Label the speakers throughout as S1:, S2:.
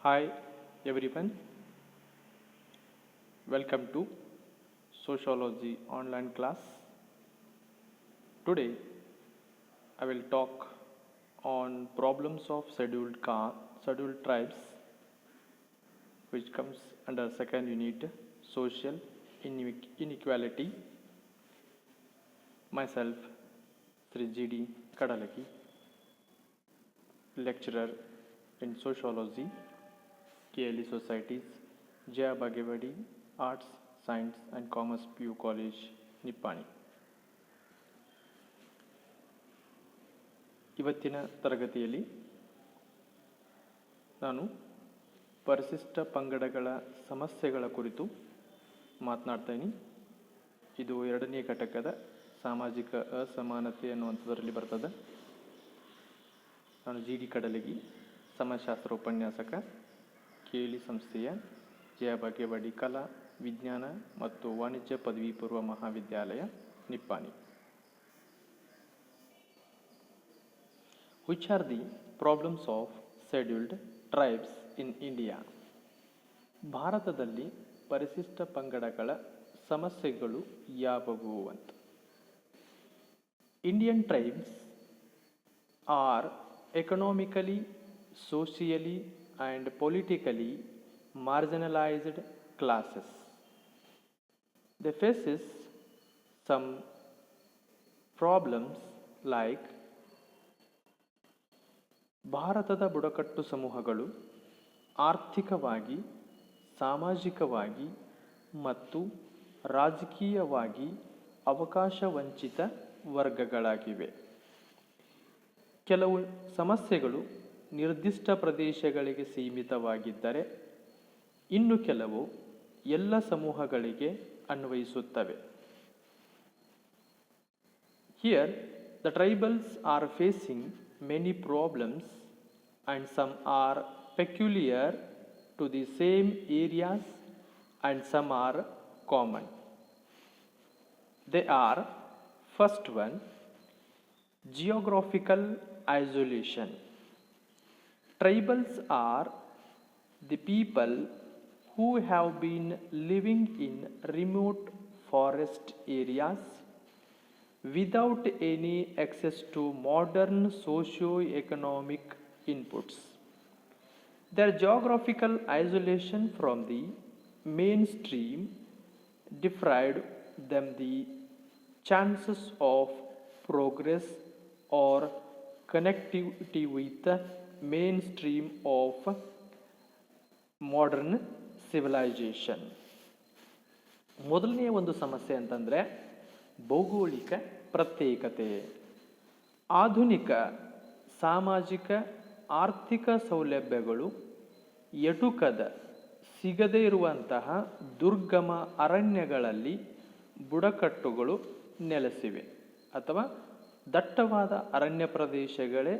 S1: Hi everyone, welcome to Sociology online class. Today I will talk on problems of scheduled tribes, which comes under second unit, social inequality. Myself, Sri G.D. Kadalaki, lecturer in sociology, KLE Societies, Jaya Bagewadi Arts, Science and Commerce PU College, Nippani. ಇವತ್ತಿನ ತರಗತಿಯಲ್ಲಿ ನಾನು ಪರಿಶಿಷ್ಟ ಪಂಗಡಗಳ ಸಮಸ್ಯೆಗಳ ಕುರಿತು ಮಾತನಾಡ್ತೀನಿ. ಇದು ಎರಡನೇ ಘಟಕದ ಸಾಮಾಜಿಕ ಅಸಮಾನತೆ ಅನ್ನುವಂಥದ್ರಲ್ಲಿ ಬರ್ತದೆ. ನಾನು ಜಿ ಡಿ ಕಡಲಗಿ, ಸಮಾಜಶಾಸ್ತ್ರ ಉಪನ್ಯಾಸಕ, KLE ಸಂಸ್ಥೆಯ ಜಯ ಬಾಗೇವಾಡಿ ಕಲಾ ವಿಜ್ಞಾನ ಮತ್ತು ವಾಣಿಜ್ಯ ಪದವಿ ಪೂರ್ವ ಮಹಾವಿದ್ಯಾಲಯ, Nippani. Which are the problems of scheduled tribes in India? ಭಾರತದಲ್ಲಿ ಪರಿಶಿಷ್ಟ ಪಂಗಡಗಳ ಸಮಸ್ಯೆಗಳು ಯಾವುವು ಅಂತ. Indian tribes are economically, socially and politically marginalized classes. They faces some problems like ಭಾರತದ ಬುಡಕಟ್ಟು ಸಮೂಹಗಳು ಆರ್ಥಿಕವಾಗಿ, ಸಾಮಾಜಿಕವಾಗಿ ಮತ್ತು ರಾಜಕೀಯವಾಗಿ ಅವಕಾಶ ವಂಚಿತ ವರ್ಗಗಳಾಗಿವೆ. ಕೆಲವು ಸಮಸ್ಯೆಗಳು ನಿರ್ದಿಷ್ಟ ಪ್ರದೇಶಗಳಿಗೆ ಸೀಮಿತವಾಗಿದ್ದರೆ, ಇನ್ನು ಕೆಲವು ಎಲ್ಲ ಸಮೂಹಗಳಿಗೆ ಅನ್ವಯಿಸುತ್ತವೆ. Here, the tribals are facing many problems and some are peculiar to the same areas and some are common. They are, first one, geographical isolation. Tribals are the people who have been living in remote forest areas without any access to modern socio-economic inputs. Their geographical isolation from the mainstream deprived them the chances of progress or connectivity with the mainstream of modern civilization. ಮೊದಲನೆಯ ಒಂದು ಸಮಸ್ಯೆ ಅಂತಂದರೆ ಭೌಗೋಳಿಕ ಪ್ರತ್ಯೇಕತೆ. ಆಧುನಿಕ ಸಾಮಾಜಿಕ ಆರ್ಥಿಕ ಸೌಲಭ್ಯಗಳು ಎಟುಕದ ಸಿಗದೇ ಇರುವಂತಹ ದುರ್ಗಮ ಅರಣ್ಯಗಳಲ್ಲಿ ಬುಡಕಟ್ಟುಗಳು ನೆಲೆಸಿವೆ ಅಥವಾ ದಟ್ಟವಾದ ಅರಣ್ಯ ಪ್ರದೇಶಗಳೇ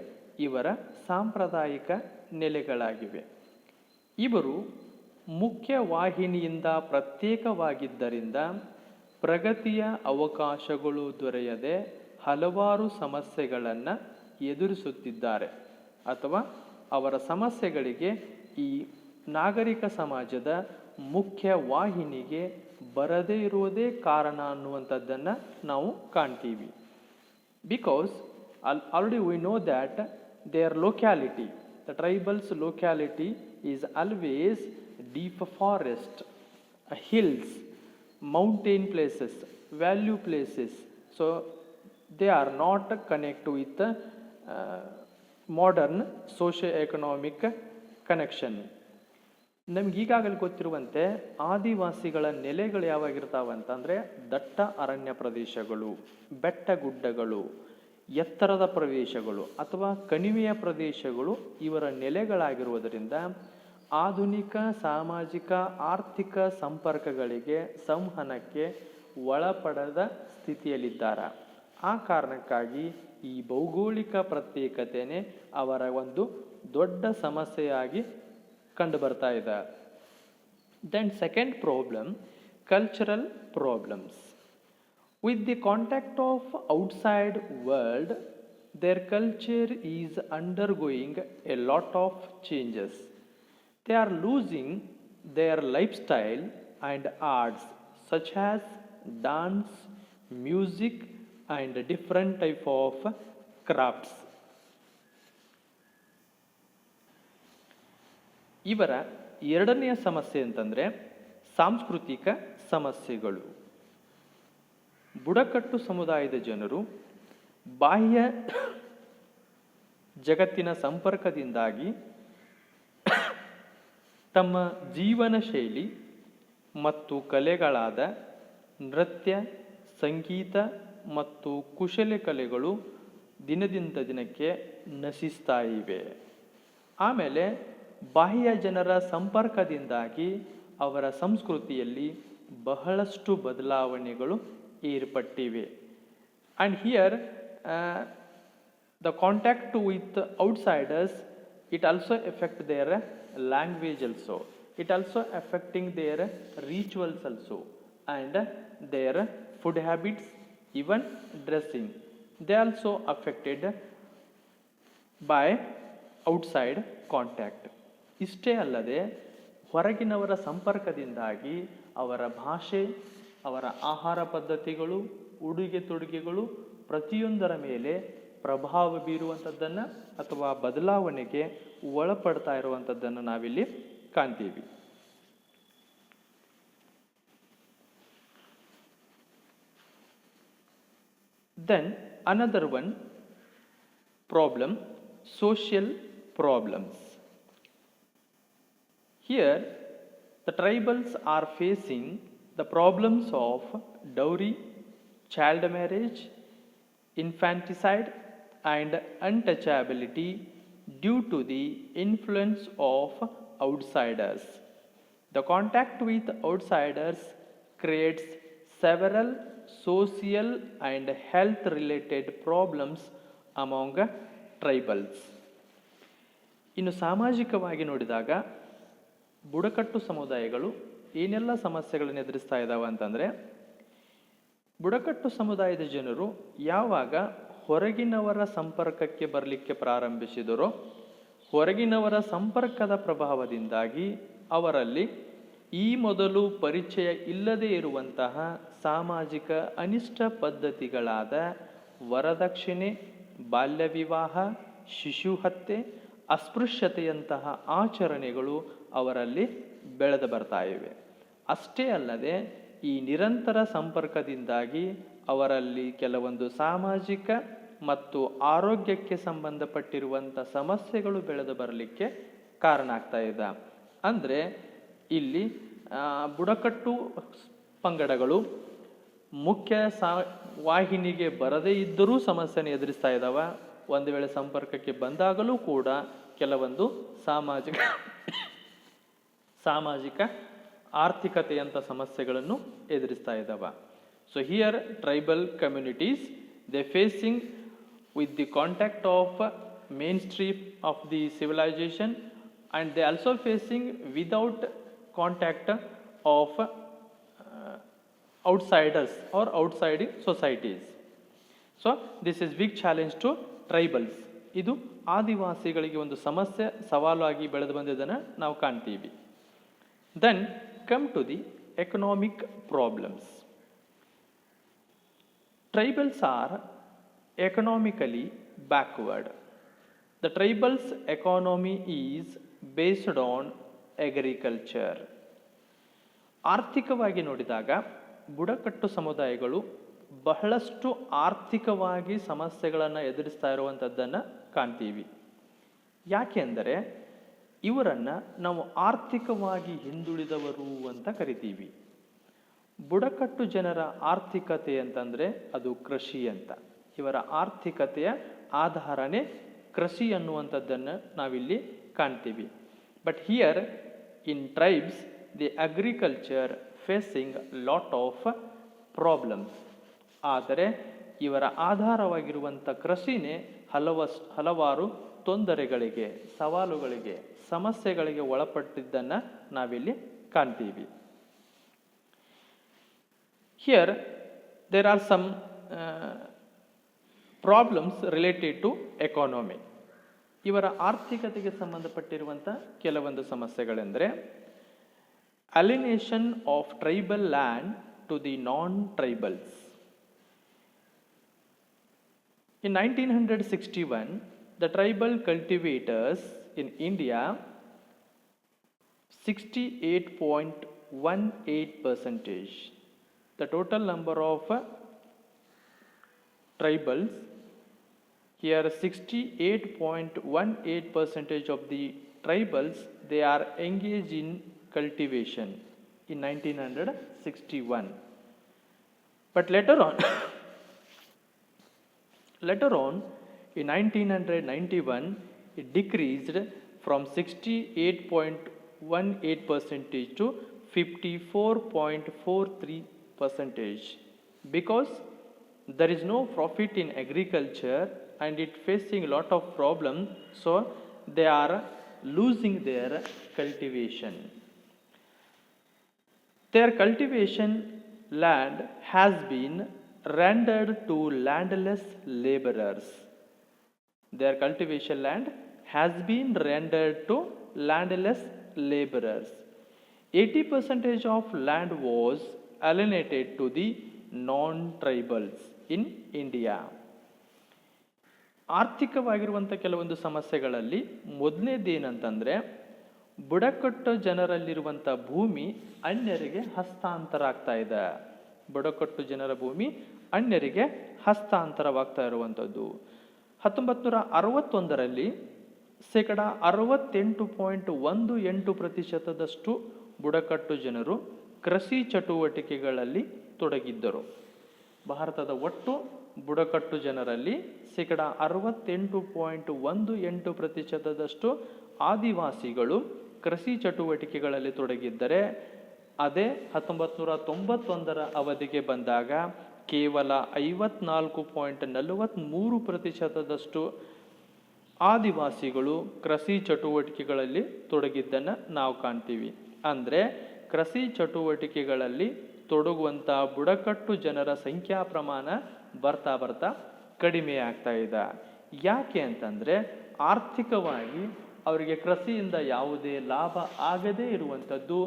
S1: ಇವರ ಸಾಂಪ್ರದಾಯಿಕ ನೆಲೆಗಳಾಗಿವೆ. ಇವರು ಮುಖ್ಯ ವಾಹಿನಿಯಿಂದ ಪ್ರತ್ಯೇಕವಾಗಿದ್ದರಿಂದ ಪ್ರಗತಿಯ ಅವಕಾಶಗಳು ದೊರೆಯದೆ ಹಲವಾರು ಸಮಸ್ಯೆಗಳನ್ನು ಎದುರಿಸುತ್ತಿದ್ದಾರೆ ಅಥವಾ ಅವರ ಸಮಸ್ಯೆಗಳಿಗೆ ಈ ನಾಗರಿಕ ಸಮಾಜದ ಮುಖ್ಯ ವಾಹಿನಿಗೆ ಬರದೇ ಇರುವುದೇ ಕಾರಣ ಅನ್ನುವಂಥದ್ದನ್ನು ನಾವು ಕಾಣ್ತೀವಿ. Because already we know that their locality, the tribals locality is always deep forest, hills, mountain places, value places. So they are not connected with modern socio-economic connection. ನಮ್ಗೆ ಈಗಾಗಲೇ ಗೊತ್ತಿರುವಂತೆ ಆದಿವಾಸಿಗಳ ನೆಲೆಗಳು ಯಾವಾಗಿರ್ತಾವಂತಂದರೆ ದಟ್ಟ ಅರಣ್ಯ ಪ್ರದೇಶಗಳು, ಬೆಟ್ಟ ಗುಡ್ಡಗಳು, ಎತ್ತರದ ಪ್ರದೇಶಗಳು ಅಥವಾ ಕಣಿವೆಯ ಪ್ರದೇಶಗಳು ಇವರ ನೆಲೆಗಳಾಗಿರುವುದರಿಂದ ಆಧುನಿಕ ಸಾಮಾಜಿಕ ಆರ್ಥಿಕ ಸಂಪರ್ಕಗಳಿಗೆ ಸಂವಹನಕ್ಕೆ ಒಳಪಡದ ಸ್ಥಿತಿಯಲ್ಲಿದ್ದಾರೆ. ಆ ಕಾರಣಕ್ಕಾಗಿ ಈ ಭೌಗೋಳಿಕ ಪ್ರತ್ಯೇಕತೆಯೇ ಅವರ ಒಂದು ದೊಡ್ಡ ಸಮಸ್ಯೆಯಾಗಿ ಕಂಡು ಬರ್ತಾ ಇದೆ. Then second problem, cultural problems. With the contact of outside world, their culture is undergoing a lot of changes. They are losing their lifestyle and arts such as dance, music and different type of crafts. ಇವರ ಎರಡನೆಯ ಸಮಸ್ಯೆ ಅಂತಂದರೆ ಸಾಂಸ್ಕೃತಿಕ ಸಮಸ್ಯೆಗಳು. ಬುಡಕಟ್ಟು ಸಮುದಾಯದ ಜನರು ಬಾಹ್ಯ ಜಗತ್ತಿನ ಸಂಪರ್ಕದಿಂದಾಗಿ ತಮ್ಮ ಜೀವನ ಶೈಲಿ ಮತ್ತು ಕಲೆಗಳಾದ ನೃತ್ಯ, ಸಂಗೀತ ಮತ್ತು ಕುಶಲ ಕಲೆಗಳು ದಿನದಿಂದ ದಿನಕ್ಕೆ ನಶಿಸ್ತಾ ಇವೆ. ಆಮೇಲೆ ಬಾಹ್ಯ ಜನರ ಸಂಪರ್ಕದಿಂದಾಗಿ ಅವರ ಸಂಸ್ಕೃತಿಯಲ್ಲಿ ಬಹಳಷ್ಟು ಬದಲಾವಣೆಗಳು ಏರ್ಪಟ್ಟಿವೆ. And here the contact with outsiders, it also effect their language also, it also effecting their rituals also and their food habits, even dressing, they also affected by outside contact. ಇಷ್ಟೇ ಅಲ್ಲದೆ ಹೊರಗಿನವರ ಸಂಪರ್ಕದಿಂದಾಗಿ ಅವರ ಭಾಷೆ, ಅವರ ಆಹಾರ ಪದ್ಧತಿಗಳು, ಉಡುಗೆ ತೊಡುಗೆಗಳು ಪ್ರತಿಯೊಂದರ ಮೇಲೆ ಪ್ರಭಾವ ಬೀರುವಂಥದ್ದನ್ನು ಅಥವಾ ಬದಲಾವಣೆಗೆ ಒಳಪಡ್ತಾ ಇರುವಂಥದ್ದನ್ನು ನಾವಿಲ್ಲಿ ಕಾಣ್ತೀವಿ. Then another one problem, social problems. Here the tribals are facing the problems of dowry, child marriage, infanticide and untouchability due to the influence of outsiders. The contact with outsiders creates several social and health related problems among tribals. ಇನ್ನು ಸಾಮಾಜಿಕವಾಗಿ ನೋಡಿದಾಗ ಬುಡಕಟ್ಟು ಸಮುದಾಯಗಳು ಏನೆಲ್ಲ ಸಮಸ್ಯೆಗಳನ್ನು ಎದುರಿಸ್ತಾ ಇದ್ದಾವೆ ಅಂತಂದರೆ, ಬುಡಕಟ್ಟು ಸಮುದಾಯದ ಜನರು ಯಾವಾಗ ಹೊರಗಿನವರ ಸಂಪರ್ಕಕ್ಕೆ ಬರಲಿಕ್ಕೆ ಪ್ರಾರಂಭಿಸಿದರೋ, ಹೊರಗಿನವರ ಸಂಪರ್ಕದ ಪ್ರಭಾವದಿಂದಾಗಿ ಅವರಲ್ಲಿ ಈ ಮೊದಲು ಪರಿಚಯ ಇಲ್ಲದೇ ಇರುವಂತಹ ಸಾಮಾಜಿಕ ಅನಿಷ್ಟ ಪದ್ಧತಿಗಳಾದ ವರದಕ್ಷಿಣೆ, ಬಾಲ್ಯ ವಿವಾಹ, ಶಿಶು ಹತ್ಯೆ, ಅಸ್ಪೃಶ್ಯತೆಯಂತಹ ಆಚರಣೆಗಳು ಅವರಲ್ಲಿ ಬೆಳೆದು ಬರ್ತಾ ಇವೆ. ಅಷ್ಟೇ ಅಲ್ಲದೆ ಈ ನಿರಂತರ ಸಂಪರ್ಕದಿಂದಾಗಿ ಅವರಲ್ಲಿ ಕೆಲವೊಂದು ಸಾಮಾಜಿಕ ಮತ್ತು ಆರೋಗ್ಯಕ್ಕೆ ಸಂಬಂಧಪಟ್ಟಿರುವಂಥ ಸಮಸ್ಯೆಗಳು ಬೆಳೆದು ಬರಲಿಕ್ಕೆ ಕಾರಣ ಆಗ್ತಾ ಇದೆ. ಅಂದರೆ ಇಲ್ಲಿ ಬುಡಕಟ್ಟು ಪಂಗಡಗಳು ಮುಖ್ಯ ವಾಹಿನಿಗೆ ಬರದೇ ಇದ್ದರೂ ಸಮಸ್ಯೆನ ಎದುರಿಸ್ತಾ ಇದ್ದಾವೆ. ಒಂದು ವೇಳೆ ಸಂಪರ್ಕಕ್ಕೆ ಬಂದಾಗಲೂ ಕೂಡ ಕೆಲವೊಂದು ಸಾಮಾಜಿಕ ಆರ್ಥಿಕತೆಯಂಥ ಸಮಸ್ಯೆಗಳನ್ನು ಎದುರಿಸ್ತಾ ಇದ್ದಾವೆ. So here tribal communities they facing with the contact of main stream of the civilisation and they also facing without contact of outsiders or outside societies. So this is big challenge to tribals. ಇದು ಆದಿವಾಸಿಗಳಿಗೆ ಒಂದು ಸಮಸ್ಯೆ, ಸವಾಲು ಆಗಿ ಬೆಳೆದು ಬಂದಿದ್ದನ್ನು ನಾವು ಕಾಣ್ತೀವಿ. Then come to the economic problems. Tribals are economically backward. The tribals economy is based on agriculture. ಆರ್ಥಿಕವಾಗಿ ನೋಡಿದಾಗ ಬುಡಕಟ್ಟು ಸಮುದಾಯಗಳು ಬಹಳಷ್ಟು ಆರ್ಥಿಕವಾಗಿ ಸಮಸ್ಯೆಗಳನ್ನು ಎದುರಿಸ್ತಾ ಇರುವಂಥದ್ದನ್ನು ಕಾಣ್ತೀವಿ. ಯಾಕೆ ಅಂದರೆ ಇವರನ್ನು ನಾವು ಆರ್ಥಿಕವಾಗಿ ಹಿಂದುಳಿದವರು ಅಂತ ಕರಿತೀವಿ. ಬುಡಕಟ್ಟು ಜನರ ಆರ್ಥಿಕತೆ ಅಂತಂದರೆ ಅದು ಕೃಷಿ ಅಂತ. ಇವರ ಆರ್ಥಿಕತೆಯ ಆಧಾರನೇ ಕೃಷಿ ಅನ್ನುವಂಥದ್ದನ್ನು ನಾವಿಲ್ಲಿ ಕಾಣ್ತೀವಿ. But here in tribes the agriculture facing lot of problems. ಆದರೆ ಇವರ ಆಧಾರವಾಗಿರುವಂಥ ಕೃಷಿನೇ ಹಲವಾರು ತೊಂದರೆಗಳಿಗೆ, ಸವಾಲುಗಳಿಗೆ, ಸಮಸ್ಯೆಗಳಿಗೆ ಒಳಪಟ್ಟಿದ್ದನ್ನು ನಾವಿಲ್ಲಿ ಕಾಣ್ತೀವಿ. Here there are some problems related to economy. ಇವರ ಆರ್ಥಿಕತೆಗೆ ಸಂಬಂಧಪಟ್ಟಿರುವಂಥ ಕೆಲವೊಂದು ಸಮಸ್ಯೆಗಳೆಂದರೆ alienation of tribal land to the non tribals. In 1961, the tribal cultivators in India 68.18%. The total number of tribals here 68.18% of the tribals they are engaged in cultivation in 1961. But later on, in 1991, it decreased from 68.18% to 54.43% because there is no profit in agriculture and it facing a lot of problems, so they are losing their cultivation. Their cultivation land has been rendered to landless laborers. Their cultivation land has been rendered to landless laborers. 80% of land was alienated to the non-tribals in India. ಆರ್ಥಿಕವಾಗಿರುವಂಥ ಕೆಲವೊಂದು ಸಮಸ್ಯೆಗಳಲ್ಲಿ ಮೊದಲನೇದೇನಂತಂದರೆ ಬುಡಕಟ್ಟು ಜನರಲ್ಲಿರುವಂಥ ಭೂಮಿ ಅನ್ಯರಿಗೆ ಹಸ್ತಾಂತರ ಆಗ್ತಾ ಇದೆ. ಬುಡಕಟ್ಟು ಜನರ ಭೂಮಿ ಅನ್ಯರಿಗೆ ಹಸ್ತಾಂತರವಾಗ್ತಾ ಇರುವಂಥದ್ದು. 1961ರಲ್ಲಿ 68.18% ಬುಡಕಟ್ಟು ಜನರು ಕೃಷಿ ಚಟುವಟಿಕೆಗಳಲ್ಲಿ ತೊಡಗಿದ್ದರು. ಭಾರತದ ಒಟ್ಟು ಬುಡಕಟ್ಟು ಜನರಲ್ಲಿ 68.18% ಆದಿವಾಸಿಗಳು ಕೃಷಿ ಚಟುವಟಿಕೆಗಳಲ್ಲಿ ತೊಡಗಿದ್ದರೆ, ಅದೇ 1991ರ ಅವಧಿಗೆ ಬಂದಾಗ ಕೇವಲ 54.43% ಆದಿವಾಸಿಗಳು ಕೃಷಿ ಚಟುವಟಿಕೆಗಳಲ್ಲಿ ತೊಡಗಿದ್ದನ್ನು ನಾವು ಕಾಣ್ತೀವಿ. ಅಂದರೆ ಕೃಷಿ ಚಟುವಟಿಕೆಗಳಲ್ಲಿ ತೊಡಗುವಂಥ ಬುಡಕಟ್ಟು ಜನರ ಸಂಖ್ಯಾ ಪ್ರಮಾಣ ಬರ್ತಾ ಕಡಿಮೆ ಆಗ್ತಾ ಇದೆ. ಯಾಕೆ ಅಂತಂದರೆ ಆರ್ಥಿಕವಾಗಿ ಅವರಿಗೆ ಕೃಷಿಯಿಂದ ಯಾವುದೇ ಲಾಭ ಆಗದೇ ಇರುವಂಥದ್ದು,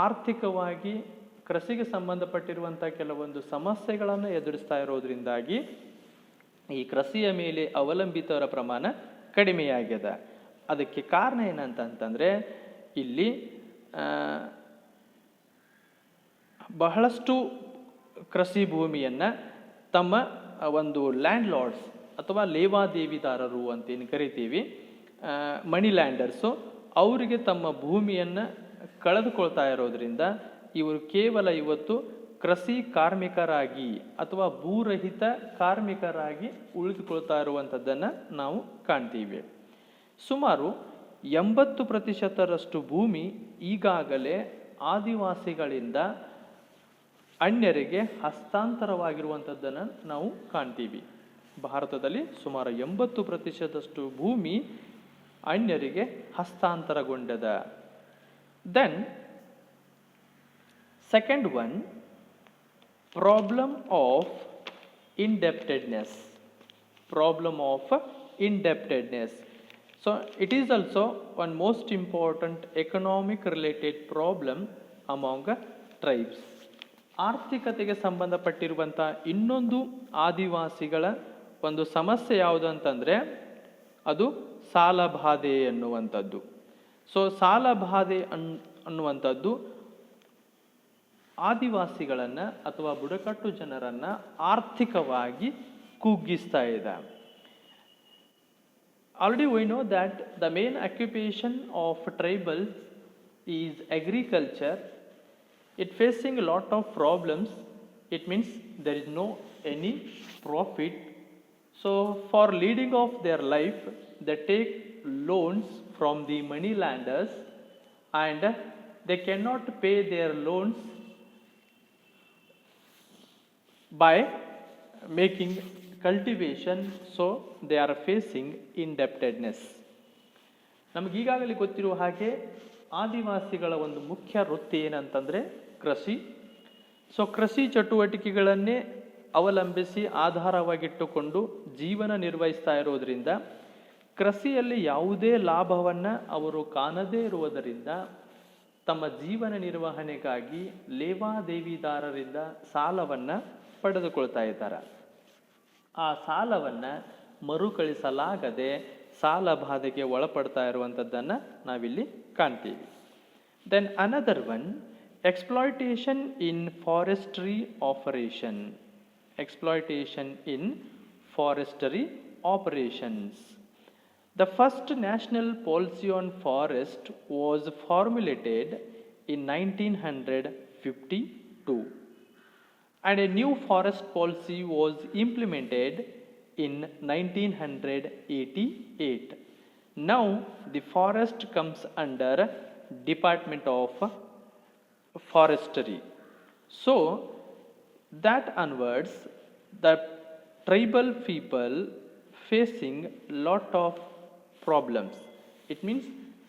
S1: ಆರ್ಥಿಕವಾಗಿ ಕೃಷಿಗೆ ಸಂಬಂಧಪಟ್ಟಿರುವಂಥ ಕೆಲವೊಂದು ಸಮಸ್ಯೆಗಳನ್ನು ಎದುರಿಸ್ತಾ ಇರೋದ್ರಿಂದಾಗಿ ಈ ಕೃಷಿಯ ಮೇಲೆ ಅವಲಂಬಿತರ ಪ್ರಮಾಣ ಕಡಿಮೆಯಾಗಿದೆ. ಅದಕ್ಕೆ ಕಾರಣ ಏನಂತಂತಂದರೆ ಇಲ್ಲಿ ಬಹಳಷ್ಟು ಕೃಷಿ ಭೂಮಿಯನ್ನು ತಮ್ಮ ಒಂದು ಲ್ಯಾಂಡ್ ಲಾರ್ಡ್ಸ್ ಅಥವಾ ಲೇವಾದೇವಿದಾರರು ಅಂತೇನು ಕರಿತೀವಿ, ಮನಿ ಲ್ಯಾಂಡರ್ಸು, ಅವರಿಗೆ ತಮ್ಮ ಭೂಮಿಯನ್ನು ಕಳೆದುಕೊಳ್ತಾ ಇರೋದ್ರಿಂದ ಇವರು ಕೇವಲ ಇವತ್ತು ಕೃಷಿ ಕಾರ್ಮಿಕರಾಗಿ ಅಥವಾ ಭೂರಹಿತ ಕಾರ್ಮಿಕರಾಗಿ ಉಳಿದುಕೊಳ್ತಾ ಇರುವಂಥದ್ದನ್ನು ನಾವು ಕಾಣ್ತೀವಿ. ಸುಮಾರು 80% ಭೂಮಿ ಈಗಾಗಲೇ ಆದಿವಾಸಿಗಳಿಂದ ಅನ್ಯರಿಗೆ ಹಸ್ತಾಂತರವಾಗಿರುವಂಥದ್ದನ್ನು ನಾವು ಕಾಣ್ತೀವಿ. ಭಾರತದಲ್ಲಿ ಸುಮಾರು 80% ಭೂಮಿ ಅನ್ಯರಿಗೆ ಹಸ್ತಾಂತರಗೊಂಡದ. Then second one, problem of indebtedness. So it is also one most important economic related problem among tribes. ಆರ್ಥಿಕತೆಗೆ ಸಂಬಂಧಪಟ್ಟಿರುವಂಥ ಇನ್ನೊಂದು ಆದಿವಾಸಿಗಳ ಒಂದು ಸಮಸ್ಯೆ ಯಾವುದು ಅಂತಂದರೆ ಅದು ಸಾಲಬಾಧೆ ಅನ್ನುವಂಥದ್ದು. ಸೊ ಸಾಲಬಾಧೆ ಅನ್ನುವಂಥದ್ದು ಆದಿವಾಸಿಗಳನ್ನು ಅಥವಾ ಬುಡಕಟ್ಟು ಜನರನ್ನು ಆರ್ಥಿಕವಾಗಿ ಕುಗ್ಗಿಸ್ತಾ ಇದೆ. Already we know that the main occupation of tribals is agriculture. It facing a lot of problems. It means there is no any profit. So for leading of their life, they take loans from the money lenders and they cannot pay their loans by making cultivation, so they are facing indebtedness. ನಮಗೀಗಾಗಲೇ ಗೊತ್ತಿರುವ ಹಾಗೆ ಆದಿವಾಸಿಗಳ ಒಂದು ಮುಖ್ಯ ವೃತ್ತಿ ಏನಂತಂದರೆ ಕೃಷಿ. So ಕೃಷಿ ಚಟುವಟಿಕೆಗಳನ್ನೇ ಅವಲಂಬಿಸಿ ಆಧಾರವಾಗಿಟ್ಟುಕೊಂಡು ಜೀವನ ನಿರ್ವಹಿಸ್ತಾ ಇರೋದ್ರಿಂದ ಕೃಷಿಯಲ್ಲಿ ಯಾವುದೇ ಲಾಭವನ್ನು ಅವರು ಕಾಣದೇ ಇರುವುದರಿಂದ ತಮ್ಮ ಜೀವನ ನಿರ್ವಹಣೆಗಾಗಿ ಲೇವಾದೇವಿದಾರರಿಂದ ಸಾಲವನ್ನು ಪಡೆದುಕೊಳ್ತಾ ಇದ್ದಾರೆ. ಆ ಸಾಲವನ್ನು ಮರುಕಳಿಸಲಾಗದೆ ಸಾಲ ಬಾಧೆಗೆ ಒಳಪಡ್ತಾ ಇರುವಂಥದ್ದನ್ನು ನಾವಿಲ್ಲಿ ಕಾಣ್ತೀವಿ. Then another one, exploitation in forestry operation. Exploitation in forestry operations. The first national policy on forest was formulated in 1952 and a new forest policy was implemented in 1988. Now the forest comes under Department of Forestry. So that onwards the tribal people facing lot of problems. It means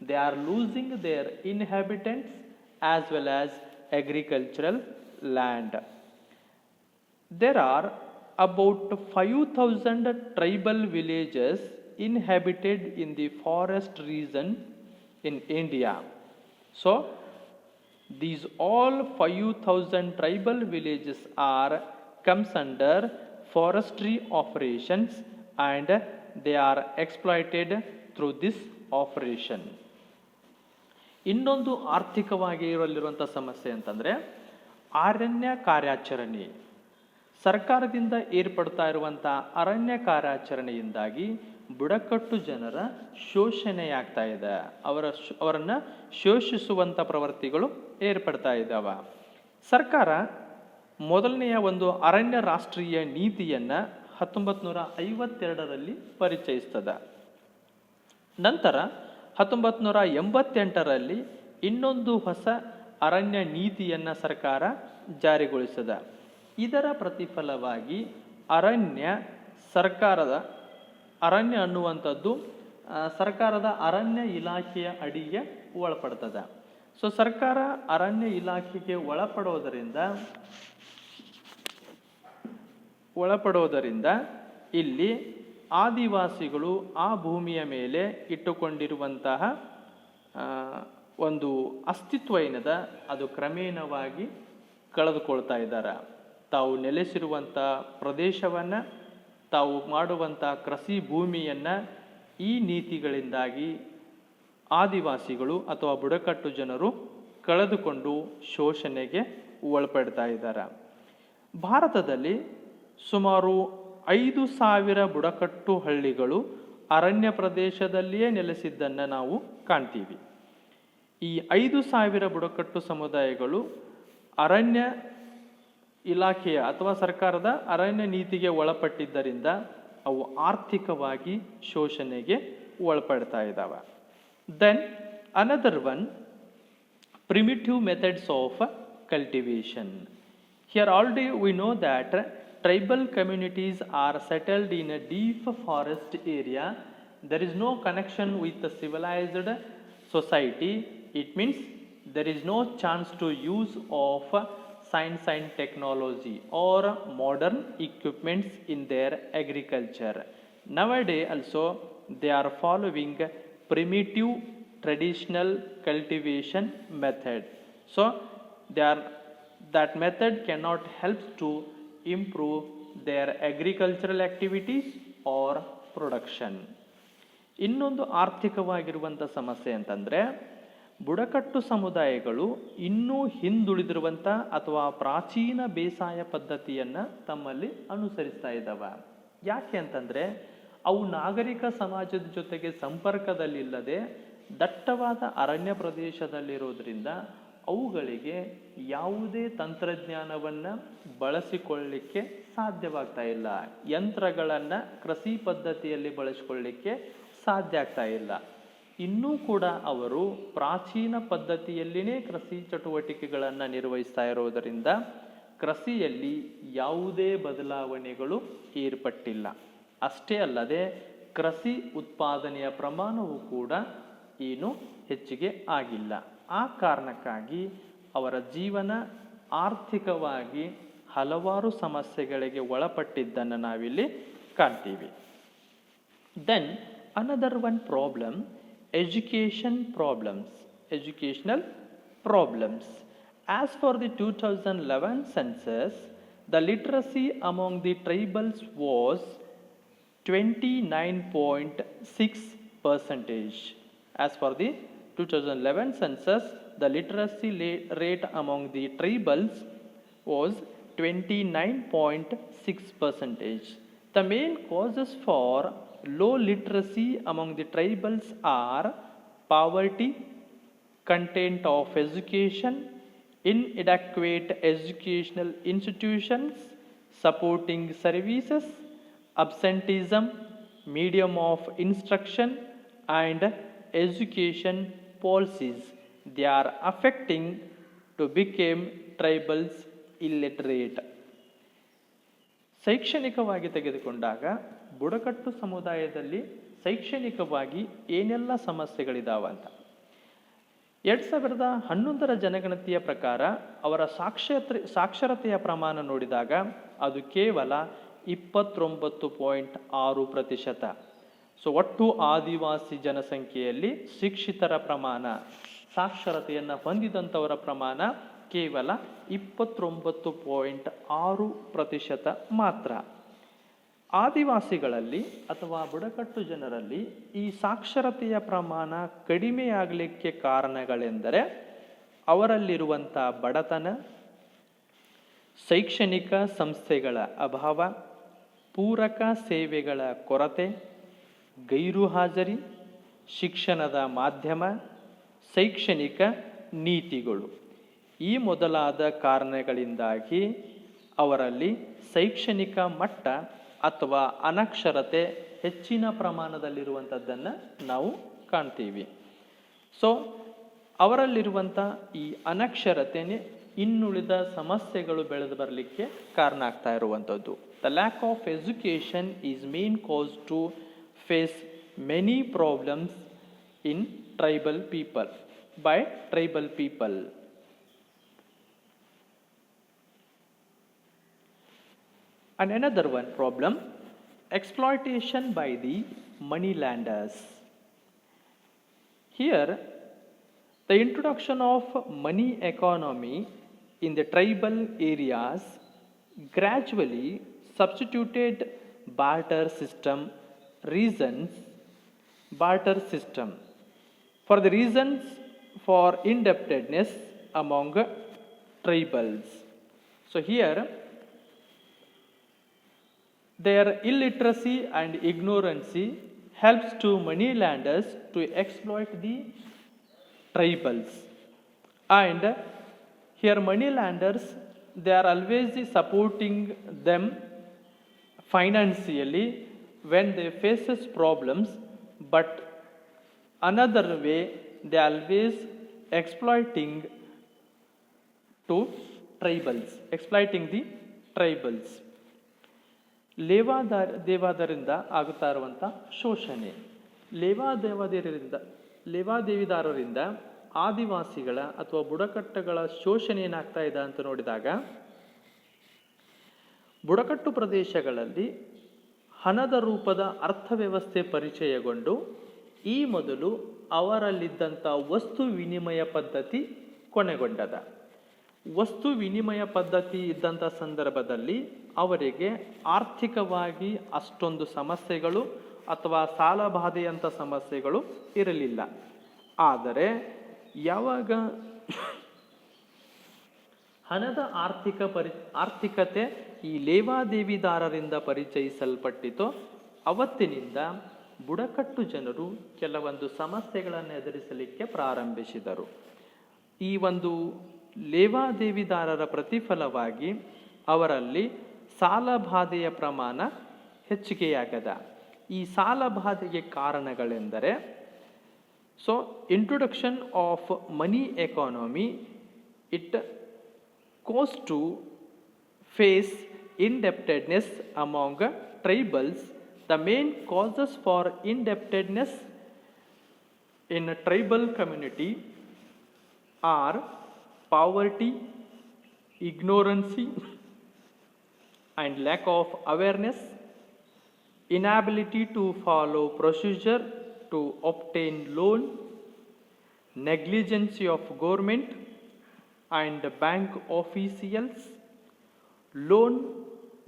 S1: they are losing their inhabitants as well as agricultural land. There are about 5,000 tribal villages inhabited in the forest region in India. So these all 5,000 tribal villages comes under forestry operations and they are exploited through this operation. ಇನ್ನೊಂದು ಆರ್ಥಿಕವಾಗಿ ಇರಲಿರುವಂಥ ಸಮಸ್ಯೆ ಅಂತಂದರೆ ಅರಣ್ಯ ಕಾರ್ಯಾಚರಣೆ. ಸರ್ಕಾರದಿಂದ ಏರ್ಪಡ್ತಾ ಇರುವಂಥ ಅರಣ್ಯ ಕಾರ್ಯಾಚರಣೆಯಿಂದಾಗಿ ಬುಡಕಟ್ಟು ಜನರ ಶೋಷಣೆಯಾಗ್ತಾ ಇದೆ. ಅವರನ್ನು ಶೋಷಿಸುವಂಥ ಪ್ರವೃತ್ತಿಗಳು ಏರ್ಪಡ್ತಾ ಇದ್ದಾವೆ. ಸರ್ಕಾರ ಮೊದಲನೆಯ ಒಂದು ಅರಣ್ಯ ರಾಷ್ಟ್ರೀಯ ನೀತಿಯನ್ನು 1952ರಲ್ಲಿ ಪರಿಚಯಿಸ್ತದೆ. ನಂತರ 1988ರಲ್ಲಿ ಇನ್ನೊಂದು ಹೊಸ ಅರಣ್ಯ ನೀತಿಯನ್ನು ಸರ್ಕಾರ ಜಾರಿಗೊಳಿಸಿದೆ. ಇದರ ಪ್ರತಿಫಲವಾಗಿ ಅರಣ್ಯ ಅನ್ನುವಂಥದ್ದು ಸರ್ಕಾರದ ಅರಣ್ಯ ಇಲಾಖೆಯ ಅಡಿಗೆ ಒಳಪಡ್ತದೆ. ಸೊ ಸರ್ಕಾರ ಅರಣ್ಯ ಇಲಾಖೆಗೆ ಒಳಪಡೋದರಿಂದ ಇಲ್ಲಿ ಆದಿವಾಸಿಗಳು ಆ ಭೂಮಿಯ ಮೇಲೆ ಇಟ್ಟುಕೊಂಡಿರುವಂತಹ ಒಂದು ಅಸ್ತಿತ್ವ ಏನಿದೆ ಅದು ಕ್ರಮೇಣವಾಗಿ ಕಳೆದುಕೊಳ್ತಾ ಇದ್ದಾರೆ. ತಾವು ನೆಲೆಸಿರುವಂಥ ಪ್ರದೇಶವನ್ನು, ತಾವು ಮಾಡುವಂಥ ಕೃಷಿ ಭೂಮಿಯನ್ನು ಈ ನೀತಿಗಳಿಂದಾಗಿ ಆದಿವಾಸಿಗಳು ಅಥವಾ ಬುಡಕಟ್ಟು ಜನರು ಕಳೆದುಕೊಂಡು ಶೋಷಣೆಗೆ ಒಳಪಡ್ತಾ ಇದ್ದಾರೆ. ಭಾರತದಲ್ಲಿ ಸುಮಾರು 5,000 ಬುಡಕಟ್ಟು ಹಳ್ಳಿಗಳು ಅರಣ್ಯ ಪ್ರದೇಶದಲ್ಲಿಯೇ ನೆಲೆಸಿದ್ದನ್ನು ನಾವು ಕಾಣ್ತೀವಿ. ಈ 5,000 ಬುಡಕಟ್ಟು ಸಮುದಾಯಗಳು ಅರಣ್ಯ ಇಲಾಖೆಯ ಅಥವಾ ಸರ್ಕಾರದ ಅರಣ್ಯ ನೀತಿಗೆ ಒಳಪಟ್ಟಿದ್ದರಿಂದ ಅವು ಆರ್ಥಿಕವಾಗಿ ಶೋಷಣೆಗೆ ಒಳಪಡ್ತಾ ಇದ್ದಾವೆ. Then another one, primitive methods of cultivation. Here already we know that tribal communities are settled in a deep forest area. There is no connection with the civilized society. It means there is no chance to use of science and technology or modern equipments in their agriculture. Nowadays also they are following primitive traditional cultivation method. So that method cannot help to improve their agricultural activities or production. ಇನ್ನೊಂದು ಆರ್ಥಿಕವಾಗಿರುವಂಥ ಸಮಸ್ಯೆ ಅಂತಂದರೆ ಬುಡಕಟ್ಟು ಸಮುದಾಯಗಳು ಇನ್ನೂ ಹಿಂದುಳಿದಿರುವಂಥ ಅಥವಾ ಪ್ರಾಚೀನ ಬೇಸಾಯ ಪದ್ಧತಿಯನ್ನು ತಮ್ಮಲ್ಲಿ ಅನುಸರಿಸ್ತಾ ಇದ್ದಾವೆ. ಯಾಕೆ ಅಂತಂದರೆ ಅವು ನಾಗರಿಕ ಸಮಾಜದ ಜೊತೆಗೆ ಸಂಪರ್ಕದಲ್ಲಿಲ್ಲದೆ ದಟ್ಟವಾದ ಅರಣ್ಯ ಪ್ರದೇಶದಲ್ಲಿರೋದ್ರಿಂದ ಅವುಗಳಿಗೆ ಯಾವುದೇ ತಂತ್ರಜ್ಞಾನವನ್ನು ಬಳಸಿಕೊಳ್ಳಲಿಕ್ಕೆ ಸಾಧ್ಯವಾಗ್ತಾ ಇಲ್ಲ. ಯಂತ್ರಗಳನ್ನು ಕೃಷಿ ಪದ್ಧತಿಯಲ್ಲಿ ಬಳಸಿಕೊಳ್ಳಲಿಕ್ಕೆ ಸಾಧ್ಯ ಆಗ್ತಾ ಇಲ್ಲ. ಇನ್ನೂ ಕೂಡ ಅವರು ಪ್ರಾಚೀನ ಪದ್ಧತಿಯಲ್ಲಿನೇ ಕೃಷಿ ಚಟುವಟಿಕೆಗಳನ್ನು ನಿರ್ವಹಿಸ್ತಾ ಇರೋದರಿಂದ ಕೃಷಿಯಲ್ಲಿ ಯಾವುದೇ ಬದಲಾವಣೆಗಳು ಏರ್ಪಟ್ಟಿಲ್ಲ. ಅಷ್ಟೇ ಅಲ್ಲದೆ ಕೃಷಿ ಉತ್ಪಾದನೆಯ ಪ್ರಮಾಣವೂ ಕೂಡ ಏನು ಹೆಚ್ಚಿಗೆ ಆಗಿಲ್ಲ. ಆ ಕಾರಣಕ್ಕಾಗಿ ಅವರ ಜೀವನ ಆರ್ಥಿಕವಾಗಿ ಹಲವಾರು ಸಮಸ್ಯೆಗಳಿಗೆ ಒಳಪಟ್ಟಿದ್ದನ್ನು ನಾವಿಲ್ಲಿ ಕಾಣ್ತೀವಿ. Then Another one problem, educational problems. As for the 2011 census, the literacy among the tribals was 29.6 percentage. As for the 2011 census, the literacy rate among the tribals was 29.6 percentage. The main causes for low literacy among the tribals are poverty, content of education, inadequate educational institutions, supporting services, absenteeism, medium of instruction, and education policies. They are affecting to become tribals illiterate. ಶೈಕ್ಷಣಿಕವಾಗಿ ತೆಗೆದುಕೊಂಡಾಗ ಬುಡಕಟ್ಟು ಸಮುದಾಯದಲ್ಲಿ ಶೈಕ್ಷಣಿಕವಾಗಿ ಏನೆಲ್ಲ ಸಮಸ್ಯೆಗಳಿದಾವಂತ 2011 ಜನಗಣತಿಯ ಪ್ರಕಾರ ಅವರ ಸಾಕ್ಷರತೆಯ ಪ್ರಮಾಣ ನೋಡಿದಾಗ ಅದು ಕೇವಲ 29.6%. ಸೊ ಒಟ್ಟು ಆದಿವಾಸಿ ಜನಸಂಖ್ಯೆಯಲ್ಲಿ ಶಿಕ್ಷಿತರ ಪ್ರಮಾಣ, ಸಾಕ್ಷರತೆಯನ್ನು ಹೊಂದಿದಂಥವರ ಪ್ರಮಾಣ ಕೇವಲ 29.6% ಮಾತ್ರ. ಆದಿವಾಸಿಗಳಲ್ಲಿ ಅಥವಾ ಬುಡಕಟ್ಟು ಜನರಲ್ಲಿ ಈ ಸಾಕ್ಷರತೆಯ ಪ್ರಮಾಣ ಕಡಿಮೆಯಾಗಲಿಕ್ಕೆ ಕಾರಣಗಳೆಂದರೆ ಅವರಲ್ಲಿರುವಂಥ ಬಡತನ, ಶೈಕ್ಷಣಿಕ ಸಂಸ್ಥೆಗಳ ಅಭಾವ, ಪೂರಕ ಸೇವೆಗಳ ಕೊರತೆ, ಗೈರು ಹಾಜರಿ, ಶಿಕ್ಷಣದ ಮಾಧ್ಯಮ, ಶೈಕ್ಷಣಿಕ ನೀತಿಗಳು. ಈ ಮೊದಲಾದ ಕಾರಣಗಳಿಂದಾಗಿ ಅವರಲ್ಲಿ ಶೈಕ್ಷಣಿಕ ಮಟ್ಟ ಅಥವಾ ಅನಕ್ಷರತೆ ಹೆಚ್ಚಿನ ಪ್ರಮಾಣದಲ್ಲಿರುವಂಥದ್ದನ್ನು ನಾವು ಕಾಣ್ತೀವಿ. ಸೊ ಅವರಲ್ಲಿರುವಂಥ ಈ ಅನಕ್ಷರತೆನೇ ಇನ್ನುಳಿದ ಸಮಸ್ಯೆಗಳು ಬೆಳೆದು ಬರಲಿಕ್ಕೆ ಕಾರಣ ಆಗ್ತಾ ಇರುವಂಥದ್ದು. The lack of education is main cause to face many problems in tribal people by tribal people. And another one problem, exploitation by the moneylanders. Here, the introduction of money economy in the tribal areas gradually substituted barter system for the reasons for indebtedness among tribals. So here their illiteracy and ignorancy helps to moneylanders to exploit the tribals. And here moneylanders, they are always supporting them financially when they faces problems, but another way they always exploiting the tribals. ಲೇವಾದೇವರಿಂದ ಆಗುತ್ತಾ ಇರುವಂಥ ಶೋಷಣೆ, ಲೇವಾದೇವಿದಾರರಿಂದ ಆದಿವಾಸಿಗಳ ಅಥವಾ ಬುಡಕಟ್ಟುಗಳ ಶೋಷಣೆ ಏನಾಗ್ತಾ ಇದೆ ಅಂತ ನೋಡಿದಾಗ, ಬುಡಕಟ್ಟು ಪ್ರದೇಶಗಳಲ್ಲಿ ಹಣದ ರೂಪದ ಅರ್ಥವ್ಯವಸ್ಥೆ ಪರಿಚಯಗೊಂಡು ಈ ಮೊದಲು ಅವರಲ್ಲಿದ್ದಂಥ ವಸ್ತು ವಿನಿಮಯ ಪದ್ಧತಿ ಕೊನೆಗೊಂಡದ. ವಸ್ತು ವಿನಿಮಯ ಪದ್ಧತಿ ಇದ್ದಂಥ ಸಂದರ್ಭದಲ್ಲಿ ಅವರಿಗೆ ಆರ್ಥಿಕವಾಗಿ ಅಷ್ಟೊಂದು ಸಮಸ್ಯೆಗಳು ಅಥವಾ ಸಾಲಬಾಧೆಯಂಥ ಸಮಸ್ಯೆಗಳು ಇರಲಿಲ್ಲ. ಆದರೆ ಯಾವಾಗ ಹಣದ ಆರ್ಥಿಕತೆ ಈ ಲೇವಾದೇವಿದಾರರಿಂದ ಪರಿಚಯಿಸಲ್ಪಟ್ಟಿತೋ ಅವತ್ತಿನಿಂದ ಬುಡಕಟ್ಟು ಜನರು ಕೆಲವೊಂದು ಸಮಸ್ಯೆಗಳನ್ನು ಎದುರಿಸಲಿಕ್ಕೆ ಪ್ರಾರಂಭಿಸಿದರು. ಈ ಒಂದು ಲೇವಾದೇವಿದಾರರ ಪ್ರತಿಫಲವಾಗಿ ಅವರಲ್ಲಿ ಸಾಲಬಾಧೆಯ ಪ್ರಮಾಣ ಹೆಚ್ಚಿಗೆಯಾಗದ. ಈ ಸಾಲಬಾಧೆಗೆ ಕಾರಣಗಳೆಂದರೆ, so introduction of money economy, it caused to face indebtedness among tribals. The main causes for indebtedness in a tribal community are poverty, ignorance and lack of awareness, inability to follow procedure to obtain loan, negligence of government and bank officials, loan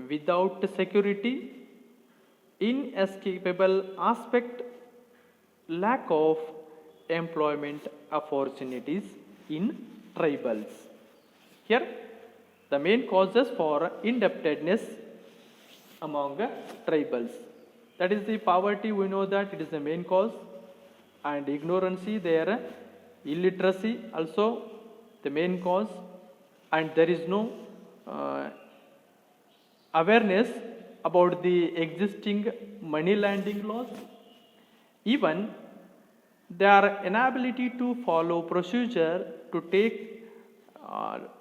S1: without security, inescapable aspect, lack of employment opportunities in tribals. Here, the main causes for indebtedness among tribals. That is the poverty, we know that it is the main cause, and ignorancy there, illiteracy also the main cause, and there is no awareness about the existing money lending laws. Even their inability to follow procedure to take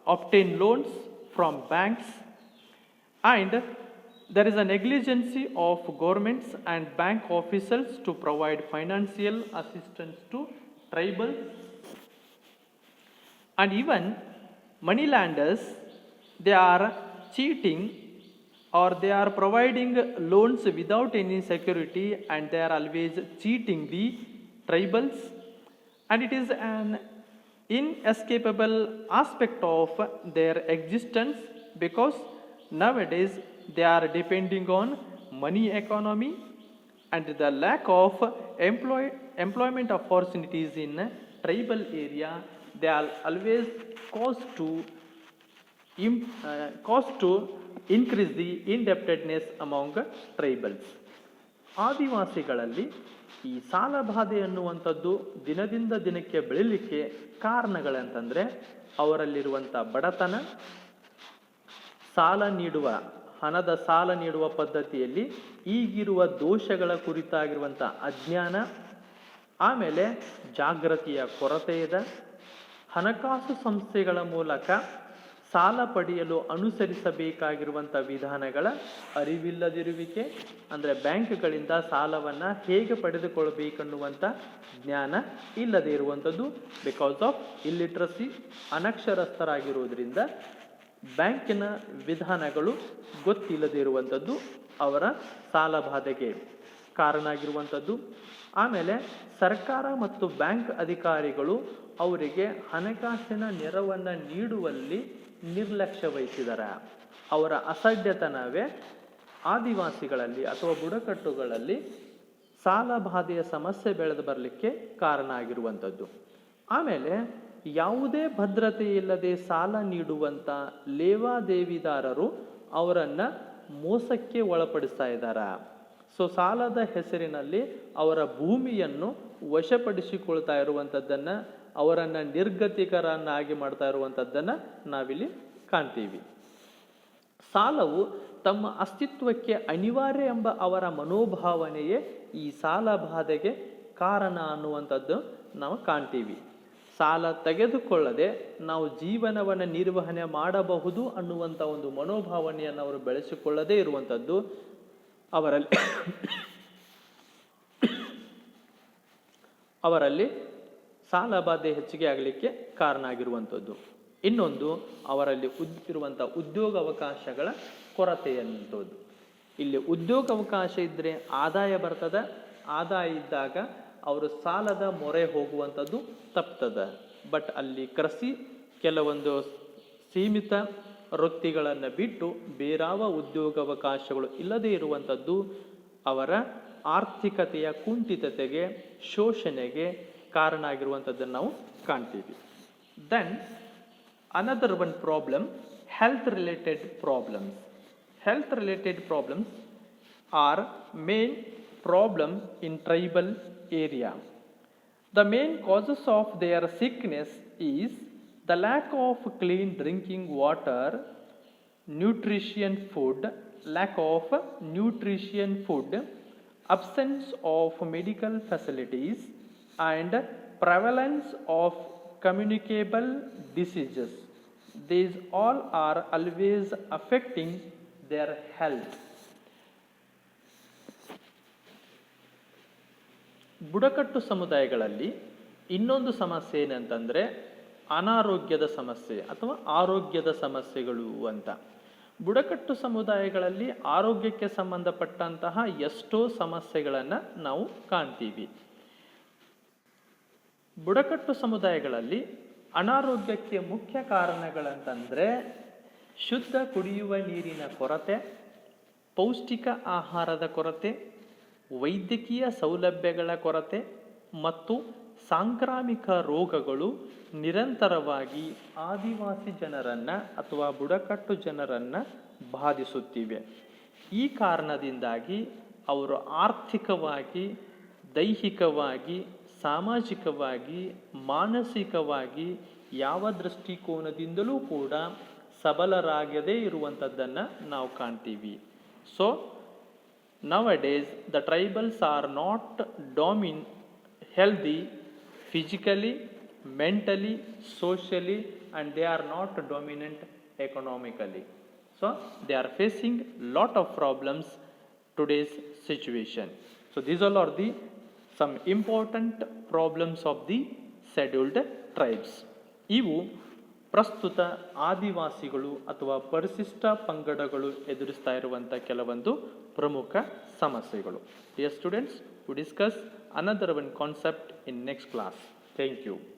S1: obtain loans from banks, and there is a negligence of governments and bank officials to provide financial assistance to tribals. And even money lenders, they are cheating or they are providing loans without any security, and they are always cheating the tribals, and it is an inescapable aspect of their existence, because nowadays they are depending on money economy, and the lack of employment opportunities in tribal area, they are always cause to increase the indebtedness among tribals. ಆದಿವಾಸಿಗಳಲ್ಲಿ ಈ ಸಾಲಬಾಧೆ ಅನ್ನುವಂಥದ್ದು ದಿನದಿಂದ ದಿನಕ್ಕೆ ಬೆಳಿಲಿಕ್ಕೆ ಕಾರಣಗಳಂತಂದರೆ ಅವರಲ್ಲಿರುವಂಥ ಬಡತನ, ಹಣದ ಸಾಲ ನೀಡುವ ಪದ್ಧತಿಯಲ್ಲಿ ಈಗಿರುವ ದೋಷಗಳ ಕುರಿತಾಗಿರುವಂಥ ಅಜ್ಞಾನ, ಆಮೇಲೆ ಜಾಗೃತಿಯ ಕೊರತೆ ಇದೆ, ಹಣಕಾಸು ಸಂಸ್ಥೆಗಳ ಮೂಲಕ ಸಾಲ ಪಡೆಯಲು ಅನುಸರಿಸಬೇಕಾಗಿರುವಂಥ ವಿಧಾನಗಳ ಅರಿವಿಲ್ಲದಿರುವಿಕೆ, ಅಂದರೆ ಬ್ಯಾಂಕ್ಗಳಿಂದ ಸಾಲವನ್ನು ಹೇಗೆ ಪಡೆದುಕೊಳ್ಳಬೇಕನ್ನುವಂಥ ಜ್ಞಾನ ಇಲ್ಲದೆ ಇರುವಂಥದ್ದು, ಬಿಕಾಸ್ ಆಫ್ ಇಲ್ಲಿಟ್ರಸಿ, ಅನಕ್ಷರಸ್ಥರಾಗಿರುವುದರಿಂದ ಬ್ಯಾಂಕಿನ ವಿಧಾನಗಳು ಗೊತ್ತಿಲ್ಲದೆ ಇರುವಂಥದ್ದು ಅವರ ಸಾಲಬಾಧೆಗೆ ಕಾರಣ ಆಗಿರುವಂಥದ್ದು. ಆಮೇಲೆ ಸರ್ಕಾರ ಮತ್ತು ಬ್ಯಾಂಕ್ ಅಧಿಕಾರಿಗಳು ಅವರಿಗೆ ಹಣಕಾಸಿನ ನೆರವನ್ನು ನೀಡುವಲ್ಲಿ ನಿರ್ಲಕ್ಷ್ಯ ವಹಿಸಿದ್ದಾರೆ. ಅವರ ಅಸಡ್ಡೆತನವೇ ಆದಿವಾಸಿಗಳಲ್ಲಿ ಅಥವಾ ಬುಡಕಟ್ಟುಗಳಲ್ಲಿ ಸಾಲಬಾಧೆಯ ಸಮಸ್ಯೆ ಬೆಳೆದು ಬರಲಿಕ್ಕೆ ಕಾರಣ ಆಗಿರುವಂಥದ್ದು. ಆಮೇಲೆ ಯಾವುದೇ ಭದ್ರತೆ ಇಲ್ಲದೆ ಸಾಲ ನೀಡುವಂಥ ಲೇವಾದೇವಿದಾರರು ಅವರನ್ನು ಮೋಸಕ್ಕೆ ಒಳಪಡಿಸ್ತಾ ಇದ್ದಾರೆ. ಸೊ ಸಾಲದ ಹೆಸರಿನಲ್ಲಿ ಅವರ ಭೂಮಿಯನ್ನು ವಶಪಡಿಸಿಕೊಳ್ತಾ ಇರುವಂಥದ್ದನ್ನು, ಅವರನ್ನು ನಿರ್ಗತಿಕರನ್ನಾಗಿ ಮಾಡ್ತಾ ಇರುವಂಥದ್ದನ್ನು ನಾವಿಲ್ಲಿ ಕಾಣ್ತೀವಿ. ಸಾಲವು ತಮ್ಮ ಅಸ್ತಿತ್ವಕ್ಕೆ ಅನಿವಾರ್ಯ ಎಂಬ ಅವರ ಮನೋಭಾವನೆಯೇ ಈ ಸಾಲ ಬಾಧೆಗೆ ಕಾರಣ ಅನ್ನುವಂಥದ್ದು ನಾವು ಕಾಣ್ತೀವಿ. ಸಾಲ ತೆಗೆದುಕೊಳ್ಳದೆ ನಾವು ಜೀವನವನ್ನು ನಿರ್ವಹಣೆ ಮಾಡಬಹುದು ಅನ್ನುವಂಥ ಒಂದು ಮನೋಭಾವನೆಯನ್ನು ಅವರು ಬೆಳೆಸಿಕೊಳ್ಳದೇ ಇರುವಂಥದ್ದು ಅವರಲ್ಲಿ ಸಾಲಬಾಧೆ ಹೆಚ್ಚಿಗೆ ಆಗಲಿಕ್ಕೆ ಕಾರಣ ಆಗಿರುವಂಥದ್ದು. ಇನ್ನೊಂದು, ಅವರಲ್ಲಿ ಇರುವಂಥ ಉದ್ಯೋಗಾವಕಾಶಗಳ ಕೊರತೆಯಂಥದ್ದು. ಇಲ್ಲಿ ಉದ್ಯೋಗಾವಕಾಶ ಇದ್ದರೆ ಆದಾಯ ಬರ್ತದೆ, ಆದಾಯ ಇದ್ದಾಗ ಅವರು ಸಾಲದ ಮೊರೆ ಹೋಗುವಂಥದ್ದು ತಪ್ತದೆ. ಬಟ್ ಅಲ್ಲಿ ಕೃಷಿ ಕೆಲವೊಂದು ಸೀಮಿತ ವೃತ್ತಿಗಳನ್ನು ಬಿಟ್ಟು ಬೇರಾವ ಉದ್ಯೋಗಾವಕಾಶಗಳು ಇಲ್ಲದೇ ಇರುವಂಥದ್ದು ಅವರ ಆರ್ಥಿಕತೆಯ ಕುಂಠಿತತೆಗೆ, ಶೋಷಣೆಗೆ ಕಾರಣ ಆಗಿರುವಂಥದ್ದನ್ನು ನಾವು ಕಾಣ್ತೀವಿ. Then another one problem, health related problems. Health related problems are main problem in tribal area. The main causes of their sickness is the lack of clean drinking water, lack of nutrition food, absence of medical facilities, and prevalence of communicable diseases. These all are always affecting their health. ಬುಡಕಟ್ಟು ಸಮುದಾಯಗಳಲ್ಲಿ ಇನ್ನೊಂದು ಸಮಸ್ಯೆ ಏನಂತಂದರೆ ಅನಾರೋಗ್ಯದ ಸಮಸ್ಯೆ ಅಥವಾ ಆರೋಗ್ಯದ ಸಮಸ್ಯೆಗಳು ಅಂತ. ಬುಡಕಟ್ಟು ಸಮುದಾಯಗಳಲ್ಲಿ ಆರೋಗ್ಯಕ್ಕೆ ಸಂಬಂಧಪಟ್ಟಂತಹ ಎಷ್ಟೋ ಸಮಸ್ಯೆಗಳನ್ನು ನಾವು ಕಾಣ್ತೀವಿ. ಬುಡಕಟ್ಟು ಸಮುದಾಯಗಳಲ್ಲಿ ಅನಾರೋಗ್ಯಕ್ಕೆ ಮುಖ್ಯ ಕಾರಣಗಳಂತಂದರೆ ಶುದ್ಧ ಕುಡಿಯುವ ನೀರಿನ ಕೊರತೆ, ಪೌಷ್ಟಿಕ ಆಹಾರದ ಕೊರತೆ, ವೈದ್ಯಕೀಯ ಸೌಲಭ್ಯಗಳ ಕೊರತೆ ಮತ್ತು ಸಾಂಕ್ರಾಮಿಕ ರೋಗಗಳು ನಿರಂತರವಾಗಿ ಆದಿವಾಸಿ ಜನರನ್ನು ಅಥವಾ ಬುಡಕಟ್ಟು ಜನರನ್ನು ಬಾಧಿಸುತ್ತಿವೆ. ಈ ಕಾರಣದಿಂದಾಗಿ ಅವರು ಆರ್ಥಿಕವಾಗಿ, ದೈಹಿಕವಾಗಿ, ಸಾಮಾಜಿಕವಾಗಿ, ಮಾನಸಿಕವಾಗಿ ಯಾವ ದೃಷ್ಟಿಕೋನದಿಂದಲೂ ಕೂಡ ಸಬಲರಾಗದೇ ಇರುವಂಥದ್ದನ್ನು ನಾವು ಕಾಣ್ತೀವಿ. So nowadays the tribals are not healthy physically, mentally, socially, and they are not dominant economically. So they are facing lot of problems today's situation. So these all are the some important problems of the scheduled tribes. ಇವು ಪ್ರಸ್ತುತ ಆದಿವಾಸಿಗಳು ಅಥವಾ ಪರಿಶಿಷ್ಟ ಪಂಗಡಗಳು ಎದುರಿಸ್ತಾ ಇರುವಂಥ ಕೆಲವೊಂದು ಪ್ರಮುಖ ಸಮಸ್ಯೆಗಳು. Dear students, we discuss another one concept in next class. Thank you.